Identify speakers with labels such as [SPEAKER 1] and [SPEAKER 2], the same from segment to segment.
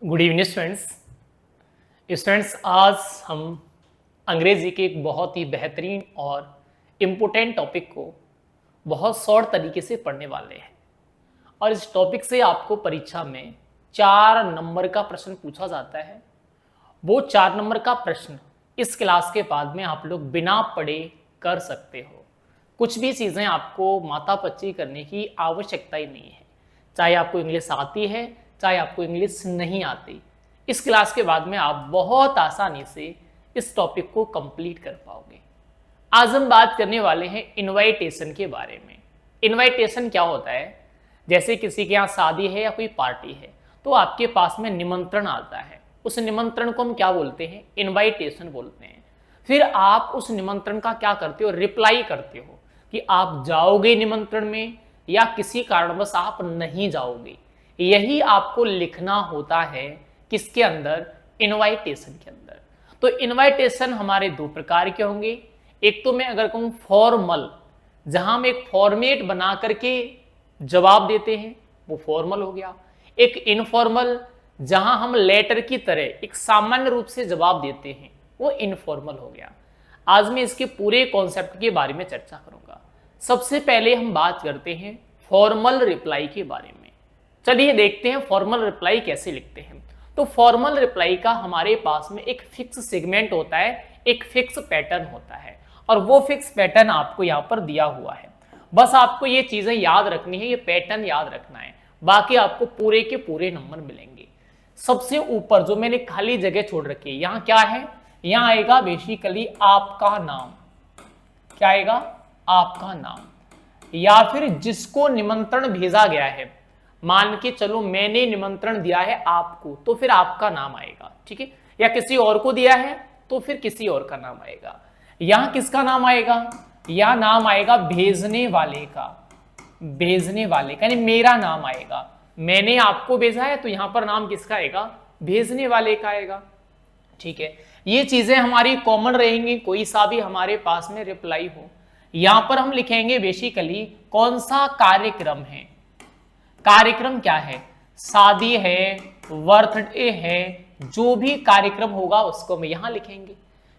[SPEAKER 1] Good evening students. आज हम अंग्रेजी के एक बहुत ही बेहतरीन और इम्पोर्टेंट टॉपिक को बहुत शॉर्ट तरीके से पढ़ने वाले हैं। और इस टॉपिक से आपको परीक्षा में 4 नंबर का प्रश्न पूछा जाता है। वो 4 नंबर का प्रश्न इस क्लास के बाद में आप लोग बिना पढ़े कर सकते हो। कुछ भी चीज़ें आपको माथापच्ची करने की आवश्यकता ही नहीं है। चाहे आपको इंग्लिश आती है, चाहे आपको इंग्लिश नहीं आती, इस क्लास के बाद में आप बहुत आसानी से इस टॉपिक को कंप्लीट कर पाओगे। आज हम बात करने वाले हैं इनवाइटेशन के बारे में। इनवाइटेशन क्या होता है? जैसे किसी के यहाँ शादी है या कोई पार्टी है, तो आपके पास में निमंत्रण आता है। उस निमंत्रण को हम क्या बोलते हैं? इनवाइटेशन बोलते हैं। फिर आप उस निमंत्रण का क्या करते हो? रिप्लाई करते हो कि आप जाओगे निमंत्रण में या किसी कारणवश आप नहीं जाओगे। यही आपको लिखना होता है किसके अंदर? इनवाइटेशन के अंदर। तो इनवाइटेशन हमारे 2 प्रकार के होंगे। एक तो मैं अगर कहूं फॉर्मल, जहां हम एक फॉर्मेट बना करके जवाब देते हैं, वो फॉर्मल हो गया। एक इनफॉर्मल, जहां हम लेटर की तरह एक सामान्य रूप से जवाब देते हैं, वो इनफॉर्मल हो गया। आज मैं इसके पूरे कॉन्सेप्ट के बारे में चर्चा करूंगा। सबसे पहले हम बात करते हैं फॉर्मल रिप्लाई के बारे में। चलिए देखते हैं फॉर्मल रिप्लाई कैसे लिखते हैं। तो फॉर्मल रिप्लाई का हमारे पास में एक फिक्स सेगमेंट होता है, एक फिक्स पैटर्न होता है, और वो फिक्स पैटर्न आपको यहाँ पर दिया हुआ है। बस आपको ये चीजें याद रखनी है, ये पैटर्न याद रखना है, बाकी आपको पूरे के पूरे नंबर मिलेंगे। सबसे ऊपर जो मैंने खाली जगह छोड़ रखी है, यहाँ क्या है? यहाँ आएगा बेसिकली आपका नाम। क्या आएगा? आपका नाम, या फिर जिसको निमंत्रण भेजा गया है। मान के चलो मैंने निमंत्रण दिया है आपको, तो फिर आपका नाम आएगा, ठीक है। या किसी और को दिया है तो फिर किसी और का नाम आएगा। यहां किसका नाम आएगा? यह नाम आएगा भेजने वाले का। भेजने वाले का यानी मेरा नाम आएगा। मैंने आपको भेजा है तो यहां पर नाम किसका आएगा? भेजने वाले का आएगा, ठीक है। ये चीजें हमारी कॉमन रहेंगी, कोई सा भी हमारे पास में रिप्लाई हो। यहां पर हम लिखेंगे बेसिकली कौन सा कार्यक्रम है। कार्यक्रम क्या है? शादी है, बर्थडे है, जो भी कार्यक्रम होगा उसको हम यहां लिखेंगे।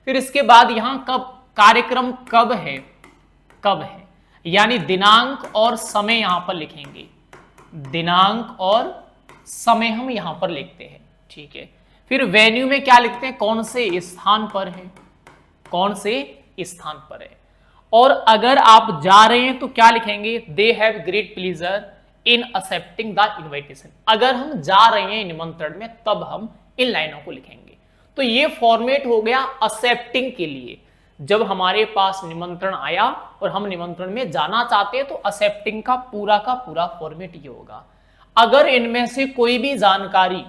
[SPEAKER 1] फिर इसके बाद यहां कब कार्यक्रम कब है? कब है यानी दिनांक और समय यहां पर लिखेंगे। दिनांक और समय हम यहां पर लिखते हैं, ठीक है। फिर वेन्यू में क्या लिखते हैं? कौन से स्थान पर है, कौन से स्थान पर है। और अगर आप जा रहे हैं तो क्या लिखेंगे? दे have great pleaser in accepting the invitation. अगर हम जा रहे हैं निमंत्रण में तब हम इन लाइनों को लिखेंगे। तो ये फॉर्मेट हो गया एक्सेप्टिंग के लिए। जब हमारे पास निमंत्रण आया और हम निमंत्रण में जाना चाहते हैं तो एक्सेप्टिंग का पूरा फॉर्मेट ये होगा। अगर इनमें से कोई भी जानकारी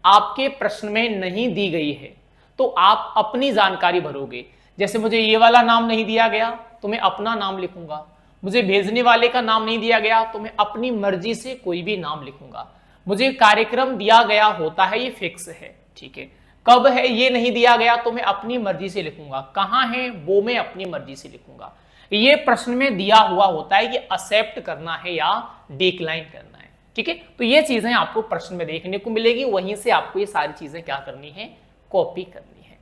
[SPEAKER 1] आपके प्रश्न में नहीं दी गई है तो आप अपनी जानकारी भरोगे। जैसे मुझे ये वाला नाम नहीं दिया गया तो मैं अपना नाम लिखूंगा। मुझे भेजने वाले का नाम नहीं दिया गया तो मैं अपनी मर्जी से कोई भी नाम लिखूंगा। मुझे कार्यक्रम दिया गया होता है, ये फिक्स है, ठीक है। कब है ये नहीं दिया गया तो मैं अपनी मर्जी से लिखूंगा। कहां है वो मैं अपनी मर्जी से लिखूंगा। ये प्रश्न में दिया हुआ होता है कि एक्सेप्ट करना है या डिक्लाइन करना है, ठीक है। तो ये चीजें आपको प्रश्न में देखने को मिलेगी, वहीं से आपको ये सारी चीजें क्या करनी है? कॉपी करनी है।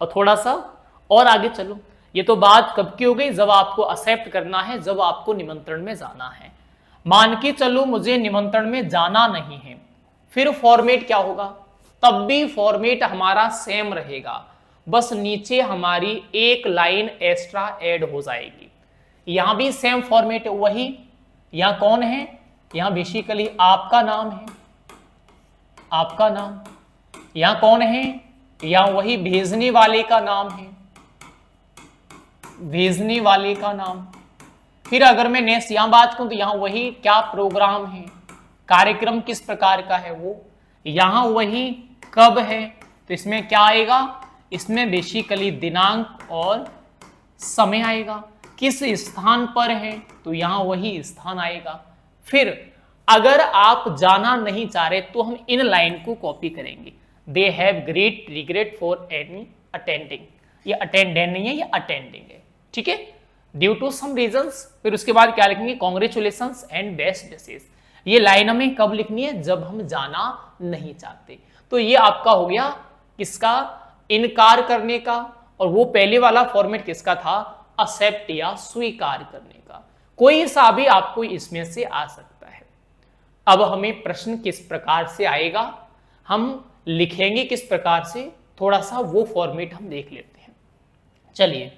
[SPEAKER 1] और थोड़ा सा और आगे चलो। ये तो बात कब की हो गई? जब आपको एक्सेप्ट करना है, जब आपको निमंत्रण में जाना है। मान के चलो मुझे निमंत्रण में जाना नहीं है, फिर फॉर्मेट क्या होगा? तब भी फॉर्मेट हमारा सेम रहेगा, बस नीचे हमारी एक लाइन एक्स्ट्रा ऐड हो जाएगी। यहां भी सेम फॉर्मेट है, वही। यहां कौन है? यहां बेसिकली आपका नाम है, आपका नाम। यहां कौन है? यहां वही भेजने वाले का नाम है, भेजने वाले का नाम। फिर अगर मैं नेक्स्ट यहां बात करूं तो यहां वही क्या प्रोग्राम है, कार्यक्रम किस प्रकार का है वो। यहां वही कब है तो इसमें क्या आएगा? इसमें बेसिकली दिनांक और समय आएगा। किस स्थान पर है तो यहां वही स्थान आएगा। फिर अगर आप जाना नहीं चाह रहे तो हम इन लाइन को कॉपी करेंगे। They have great regret for any attending. ये अटेंडेंट नहीं है, ये अटेंडिंग है, ठीक है। Due to some reasons. फिर उसके बाद क्या लिखेंगे? Congratulations and best wishes. ये लाइन हमें कब लिखनी है? जब हम जाना नहीं चाहते। तो ये आपका हो गया किसका? इनकार करने का। और वो पहले वाला फॉर्मेट किसका था? एक्सेप्ट या स्वीकार करने का। कोई सा भी आपको इसमें से आ सकता है। अब हमें प्रश्न किस प्रकार से आएगा, हम लिखेंगे किस प्रकार से, थोड़ा सा वो फॉर्मेट हम देख लेते हैं। चलिए,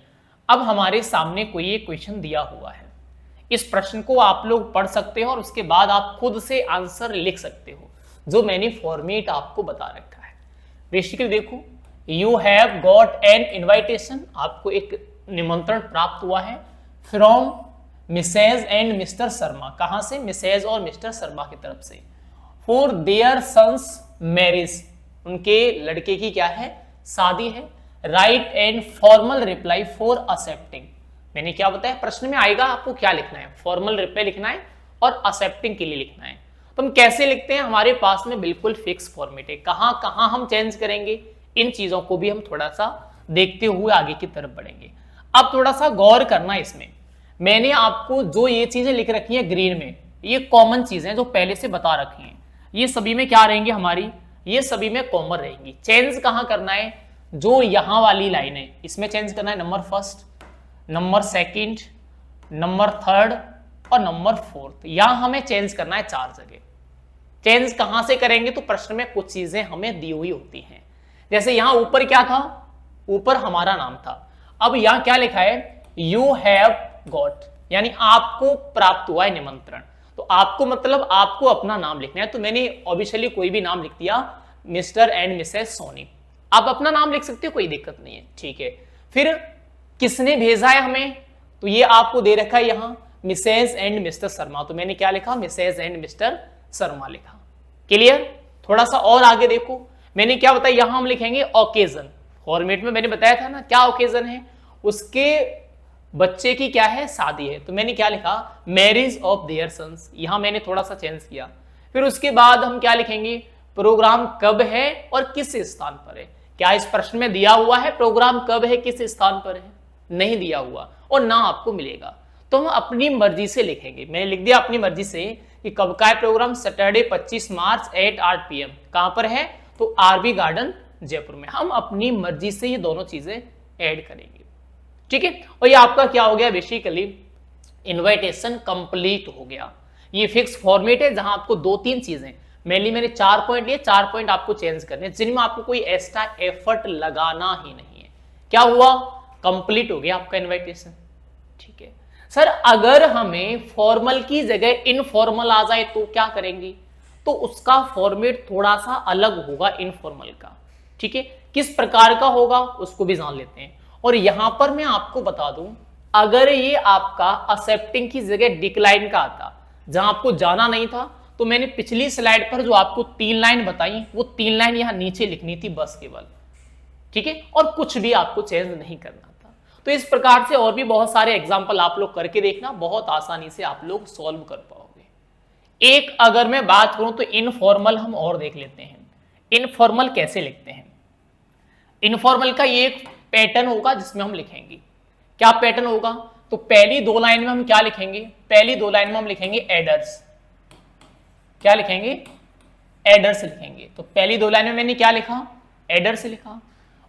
[SPEAKER 1] अब हमारे सामने कोई एक क्वेश्चन दिया हुआ है। इस प्रश्न को आप लोग पढ़ सकते हो और उसके बाद आप खुद से आंसर लिख सकते हो, जो मैंने फॉर्मेट आपको बता रखा है। बेसिकली देखो, you have got an invitation, आपको एक निमंत्रण प्राप्त हुआ है, from Mrs and Mr Sharma. कहां से? मिसेज और मिस्टर शर्मा की तरफ से। फॉर देयर सन्स मैरिज, उनके लड़के की क्या है? शादी है। Write and formal reply for accepting. मैंने क्या बताया? प्रश्न में आएगा आपको क्या लिखना है, फॉर्मल रिप्लाई लिखना है और एक्सेप्टिंग के लिए लिखना है। तो हम कैसे लिखते हैं? हमारे पास में बिल्कुल फिक्स फॉर्मेट है। कहां कहां हम चेंज करेंगे, इन चीजों को भी हम थोड़ा सा देखते हुए आगे की तरफ बढ़ेंगे। अब थोड़ा सा गौर करना इसमें, मैंने आपको जो ये चीजें लिख रखी है ग्रीन में, ये कॉमन चीजें जो पहले से बता रखी हैं, ये सभी में क्या रहेंगी हमारी? ये सभी में कॉमन रहेंगी। चेंज कहां करना है? जो यहां वाली लाइन है इसमें चेंज करना है, number first, number second, number third और नंबर फोर्थ। यहां हमें चेंज करना है 4 जगह। चेंज कहां से करेंगे? तो प्रश्न में कुछ चीजें हमें दी हुई होती हैं। जैसे यहां ऊपर क्या था? ऊपर हमारा नाम था। अब यहां क्या लिखा है? यू हैव गॉट, यानी आपको प्राप्त हुआ है निमंत्रण। तो आपको मतलब आपको अपना नाम लिखना है। तो मैंने ऑब्वियसली कोई भी नाम लिख दिया, मिस्टर एंड मिसेज सोनी। आप अपना नाम लिख सकते हो, कोई दिक्कत नहीं है, ठीक है। फिर किसने भेजा है हमें? तो ये आपको दे रखा है यहां, मिसेज एंड मिस्टर शर्मा। तो मैंने क्या लिखा? मिसेज एंड मिस्टर शर्मा लिखा। क्लियर? थोड़ा सा और आगे देखो, मैंने क्या बताया? यहां हम लिखेंगे ओकेजन। फॉर्मेट में मैंने बताया था ना क्या ओकेजन है? उसके बच्चे की क्या है? शादी है। तो मैंने क्या लिखा? Marriage of their sons. यहां मैंने थोड़ा सा चेंज किया। फिर उसके बाद हम क्या लिखेंगे? प्रोग्राम कब है और किस स्थान पर है। क्या इस प्रश्न में दिया हुआ है प्रोग्राम कब है, किस स्थान पर है? नहीं दिया हुआ और ना आपको मिलेगा। तो हम अपनी मर्जी से लिखेंगे। मैंने लिख दिया अपनी मर्जी से कि कब का है programme? Saturday 25 March eight 8 PM। कहां पर है? तो आरबी गार्डन जयपुर में। हम अपनी मर्जी से ये दोनों चीजें ऐड करेंगे, ठीक है। और ये आपका क्या हो गया? बेसिकली इनविटेशन कंप्लीट हो गया। ये फिक्स फॉर्मेट है जहां आपको 2-3 चीजें, मैंने 4 पॉइंट लिए, 4 पॉइंट आपको चेंज करने, जिनमें आपको कोई एक्स्ट्रा एफर्ट लगाना ही नहीं है। क्या हुआ? कंप्लीट हो गया आपका इनविटेशन, ठीक है। सर अगर हमें फॉर्मल की जगह इनफॉर्मल आ जाए तो क्या करेंगे? तो उसका फॉर्मेट थोड़ा सा अलग होगा इनफॉर्मल का, ठीक है। किस प्रकार का होगा उसको भी जान लेते हैं। और यहां पर मैं आपको बता दूं, अगर ये आपका एक्सेप्टिंग की जगह डिक्लाइन का आता, जहां आपको जाना नहीं था, तो मैंने पिछली स्लाइड पर जो आपको 3 लाइन बताई, वो 3 लाइन यहां नीचे लिखनी थी बस केवल, ठीक है। और कुछ भी आपको चेंज नहीं करना था। तो इस प्रकार से और भी बहुत सारे एग्जाम्पल आप लोग करके देखना, बहुत आसानी से आप लोग सॉल्व कर पाओगे। एक अगर मैं बात करूं तो इनफॉर्मल हम और देख लेते हैं। इनफॉर्मल कैसे लिखते हैं? इनफॉर्मल का ये एक पैटर्न होगा जिसमें हम लिखेंगे। क्या पैटर्न होगा? तो पहली 2 लाइन में हम क्या लिखेंगे? पहली 2 लाइन में हम लिखेंगे एडर्स। क्या लिखेंगे? एडर्स लिखेंगे। तो पहली 2 लाइन में मैंने क्या लिखा? एडर्स लिखा।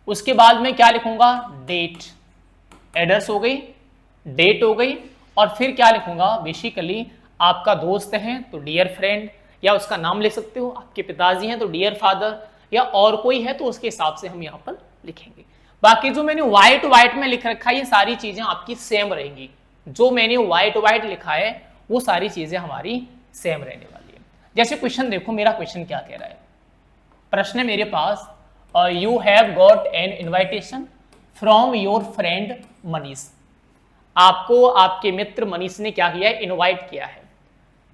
[SPEAKER 1] उसके बाद में क्या लिखूंगा? डेट। एडर्स हो गई, डेट हो गई, और फिर क्या लिखूंगा? बेसिकली आपका दोस्त है तो डियर फ्रेंड, या उसका नाम लिख सकते हो। आपके पिताजी हैं तो डियर फादर, या और कोई है तो उसके हिसाब से हम यहाँ पर लिखेंगे। बाकी जो मैंने व्हाइट में लिख रखा है, ये सारी चीजें आपकी सेम रहेंगी। जो मैंने व्हाइट लिखा है वो सारी चीजें हमारी सेम रहने वाली है। जैसे क्वेश्चन देखो, मेरा क्वेश्चन क्या कह रहा है। प्रश्न है मेरे पास, you have got an invitation from your friend Manish. आपको आपके मित्र मनीष ने क्या किया है? इनवाइट किया है।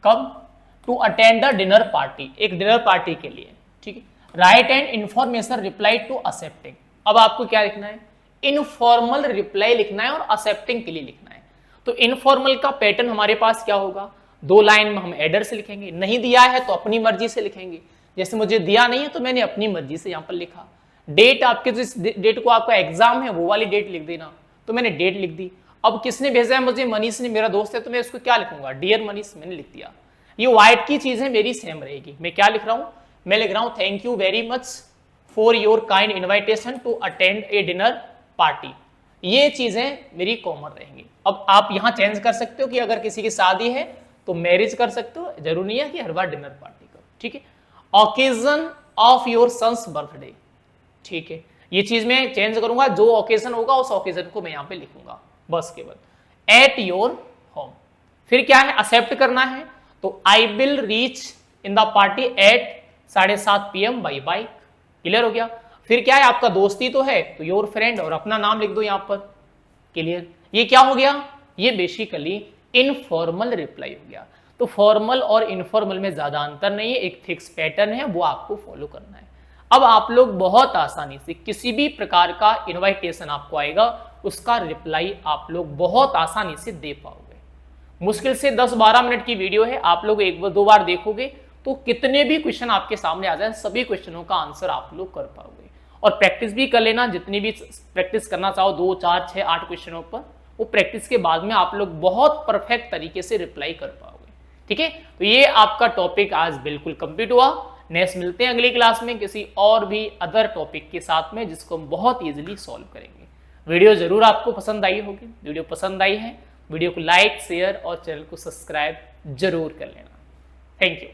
[SPEAKER 1] कब? To attend the dinner party, एक डिनर पार्टी के लिए, ठीक है। Write and information reply to accepting. अब आपको क्या लिखना है? इनफॉर्मल रिप्लाई लिखना है और एक्सेप्टिंग के लिए लिखना है। तो इनफॉर्मल का पैटर्न हमारे पास क्या होगा? 2 लाइन में हम एडर से लिखेंगे, नहीं दिया है तो अपनी मर्जी से लिखेंगे। जैसे मुझे दिया नहीं है तो मैंने अपनी मर्जी से यहां पर लिखा। डेट, आपके जिस डेट को आपका एग्जाम है वो वाली डेट लिख देना, तो मैंने डेट लिख दी। अब किसने भेजा है मुझे? मनीष ने, मेरा दोस्त है, तो मैं उसको क्या लिखूंगा? डियर मनीष, मैंने लिख दिया। ये व्हाइट की चीजें मेरी सेम रहेगी। मैं क्या लिख रहा हूं, मैं लिख रहा हूं thank you very much for your kind invitation to attend a dinner party. ये चीजें मेरी कॉमन रहेंगी। अब आप यहां चेंज कर सकते हो कि अगर किसी की शादी है तो मैरिज कर सकते हो, जरूरी नहीं है कि हर बार डिनर पार्टी करो, ठीक है। Occasion of your sons birthday, ठीक है, ये चीज मैं चेंज करूंगा, जो ओकेजन होगा उस ओकेजन को मैं यहां पे लिखूंगा बस केवल। एट योर होम, फिर क्या है, एक्सेप्ट करना है, तो I will reach in the party at 7:30 PM by bike. Clear हो गया। फिर क्या है, आपका दोस्ती तो है तो योर फ्रेंड और अपना नाम लिख दो यहां पर। क्लियर, ये क्या हो गया, ये बेसिकली इनफॉर्मल रिप्लाई हो गया। तो फॉर्मल और इनफॉर्मल में ज्यादा अंतर नहीं है, एक फिक्स पैटर्न है, वो आपको फॉलो करना है। अब आप लोग बहुत आसानी से किसी भी प्रकार का इनविटेशन आपको आएगा उसका रिप्लाई आप लोग बहुत आसानी से दे पाओगे। मुश्किल से 10-12 मिनट की वीडियो है, आप लोग एक दो बार देखोगे तो कितने भी क्वेश्चन आपके सामने आ जाए सभी क्वेश्चनों का आंसर आप लोग कर पाओगे। और प्रैक्टिस भी कर लेना, जितनी भी प्रैक्टिस करना चाहो 2, 4, 6, 8 क्वेश्चनों पर, वो प्रैक्टिस के बाद में आप लोग बहुत परफेक्ट तरीके से रिप्लाई कर पाओगे। ठीक है, तो ये आपका टॉपिक आज बिल्कुल कंप्लीट हुआ। नेक्स्ट मिलते हैं अगली क्लास में किसी और भी अदर टॉपिक के साथ में जिसको हम बहुत इजीली सॉल्व करेंगे। वीडियो जरूर आपको पसंद आई होगी। वीडियो पसंद आई है, वीडियो को लाइक, शेयर और चैनल को सब्सक्राइब जरूर कर लेना। Thank you.